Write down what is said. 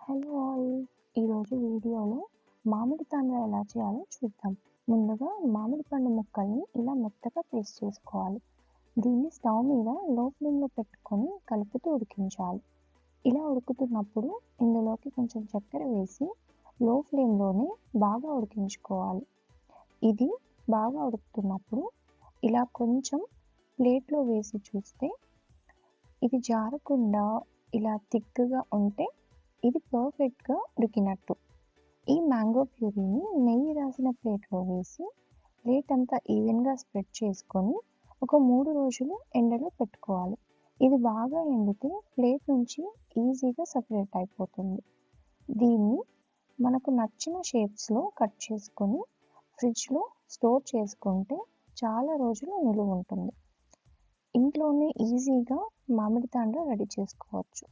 Hello all! ఈరోజు వీడియోలో మామిడి తాండ్ర ఎలా చేయాలో చూద్దాం. ముందుగా మామిడి పండు ముక్కల్ని ఇలా మెత్తగా పేస్ట్ చేసుకోవాలి. దీన్ని స్టవ్ మీద లో ఫ్లేమ్‌లో పెట్టుకొని కలుపుతూ ఉడికించాలి. ఇలా ఉడుకుతున్నప్పుడు ఇందులోకి కొంచెం చక్కెర వేసి లో ఫ్లేమ్‌లోనే బాగా ఉడికించుకోవాలి. ఇది బాగా ఉడుకుతున్నప్పుడు ఇలా కొంచెం ప్లేట్‌లో వేసి చూస్తే ఇది జారకుండా ఇలా థిక్‌గా ఉంటే ఇది పర్ఫెక్ట్‌గా ఉడికినట్టు. ఈ మ్యాంగో ప్యూరీని నెయ్యి రాసిన ప్లేట్‌లో వేసి ప్లేట్ అంతా ఈవెన్‌గా స్ప్రెడ్ చేసుకొని ఒక 3 రోజులు ఎండలో పెట్టుకోవాలి. ఇది బాగా ఎండితే ప్లేట్ నుంచి ఈజీగా సెపరేట్ అయిపోతుంది. దీన్ని మనకు నచ్చిన షేప్స్‌లో కట్ చేసుకొని ఫ్రిడ్జ్‌లో స్టోర్ చేసుకుంటే చాలా రోజులు నిలువ ఉంటుంది. ఇంట్లోనే ఈజీగా మామిడి తాండ్ర రెడీ చేసుకోవచ్చు.